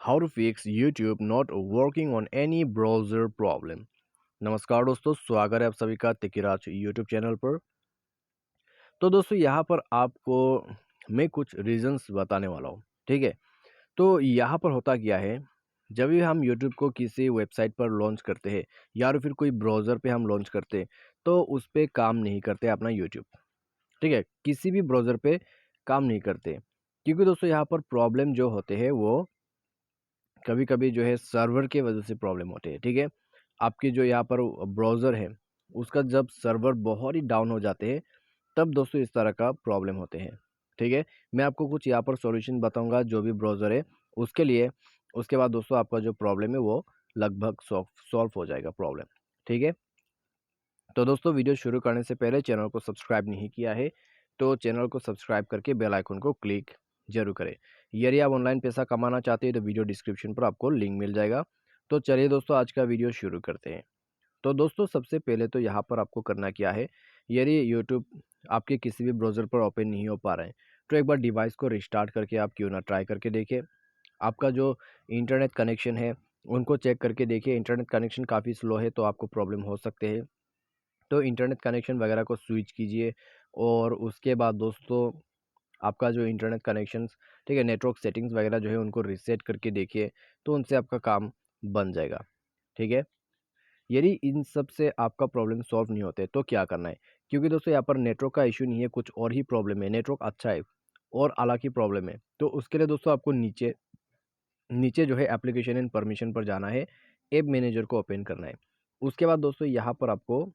How to fix YouTube not working on any browser problem. नमस्कार दोस्तों, स्वागत है आप सभी का तिकिराज यूट्यूब चैनल पर। तो दोस्तों यहाँ पर आपको मैं कुछ रीजंस बताने वाला हूँ, ठीक है। तो यहाँ पर होता क्या है, जब भी हम यूट्यूब को किसी वेबसाइट पर लॉन्च करते हैं या फिर कोई ब्राउज़र पे हम लॉन्च करते हैं तो उस पर काम नहीं करते अपना यूट्यूब, ठीक है। किसी भी ब्राउज़र पे काम नहीं करते, क्योंकि दोस्तों यहाँ पर प्रॉब्लम जो होते हैं वो कभी कभी जो है सर्वर के वजह से प्रॉब्लम होती है, ठीक है। आपकी जो यहाँ पर ब्राउज़र है उसका जब सर्वर बहुत ही डाउन हो जाते हैं तब दोस्तों इस तरह का प्रॉब्लम होते हैं, ठीक है। मैं आपको कुछ यहाँ पर सॉल्यूशन बताऊंगा जो भी ब्राउज़र है उसके लिए। उसके बाद दोस्तों आपका जो प्रॉब्लम है वो लगभग सॉल्व हो जाएगा प्रॉब्लम, ठीक है। तो दोस्तों वीडियो शुरू करने से पहले चैनल को सब्सक्राइब नहीं किया है तो चैनल को सब्सक्राइब करके बेल आइकन को क्लिक जरूर करें। यदि आप ऑनलाइन पैसा कमाना चाहते हैं तो वीडियो डिस्क्रिप्शन पर आपको लिंक मिल जाएगा। तो चलिए दोस्तों आज का वीडियो शुरू करते हैं। तो दोस्तों सबसे पहले तो यहाँ पर आपको करना क्या है, यदि यूट्यूब आपके किसी भी ब्राउज़र पर ओपन नहीं हो पा रहे हैं तो एक बार डिवाइस को रिस्टार्ट करके आप क्यों ना ट्राई करके देखें। आपका जो इंटरनेट कनेक्शन है उनको चेक करके देखिए, इंटरनेट कनेक्शन काफ़ी स्लो है तो आपको प्रॉब्लम हो सकते हैं। तो इंटरनेट कनेक्शन वगैरह को स्विच कीजिए और उसके बाद दोस्तों आपका जो इंटरनेट कनेक्शंस, ठीक है, नेटवर्क सेटिंग्स वगैरह जो है उनको रीसेट करके देखिए तो उनसे आपका काम बन जाएगा, ठीक है। यदि इन सब से आपका प्रॉब्लम सॉल्व नहीं होते तो क्या करना है, क्योंकि दोस्तों यहाँ पर नेटवर्क का इशू नहीं है, कुछ और ही प्रॉब्लम है। नेटवर्क अच्छा है और अलग ही प्रॉब्लम है। तो उसके लिए दोस्तों आपको नीचे नीचे जो है एप्लीकेशन एंड परमिशन पर जाना है, ऐप मैनेजर को ओपन करना है। उसके बाद दोस्तों यहाँ पर आपको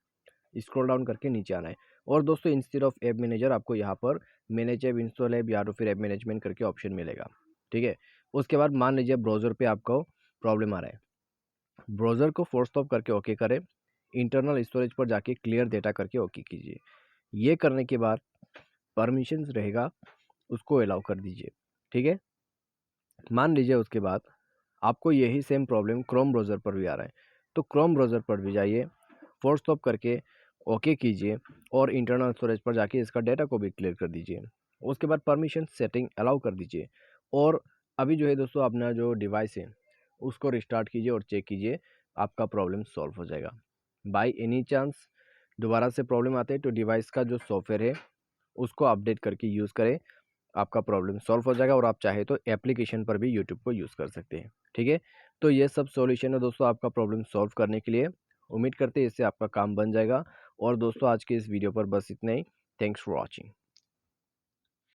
स्क्रॉल डाउन करके नीचे आना है और दोस्तों इंस्टेड ऑफ ऐप मैनेजर आपको यहाँ पर मैनेज ऐप, इंस्टॉल ऐप या तो फिर ऐप मैनेजमेंट करके ऑप्शन मिलेगा, ठीक है। उसके बाद मान लीजिए ब्राउज़र पे आपको प्रॉब्लम आ रहा है, ब्राउज़र को फोर्स स्टॉप करके ओके करें, इंटरनल स्टोरेज पर जाके क्लियर डेटा करके ओके कीजिए। ये करने के बाद परमिशंस रहेगा उसको अलाउ कर दीजिए, ठीक है। मान लीजिए उसके बाद आपको यही सेम प्रॉब्लम क्रोम ब्राउज़र पर भी आ रहा है तो क्रोम ब्राउज़र पर भी जाइए, फोर्स स्टॉप करके ओके कीजिए और इंटरनल स्टोरेज पर जाके इसका डेटा को भी क्लियर कर दीजिए। उसके बाद परमिशन सेटिंग अलाउ कर दीजिए और अभी जो है दोस्तों अपना जो डिवाइस है उसको रिस्टार्ट कीजिए और चेक कीजिए, आपका प्रॉब्लम सॉल्व हो जाएगा। बाय एनी चांस दोबारा से प्रॉब्लम आते हैं तो डिवाइस का जो सॉफ्टवेयर है उसको अपडेट करके यूज़ करें, आपका प्रॉब्लम सॉल्व हो जाएगा और आप चाहे तो एप्लीकेशन पर भी यूट्यूब को यूज़ कर सकते हैं, ठीक है। तो ये सब सॉल्यूशन है दोस्तों आपका प्रॉब्लम सॉल्व करने के लिए। उम्मीद करते हैं इससे आपका काम बन जाएगा। और दोस्तों आज के इस वीडियो पर बस इतना ही। Thanks for watching.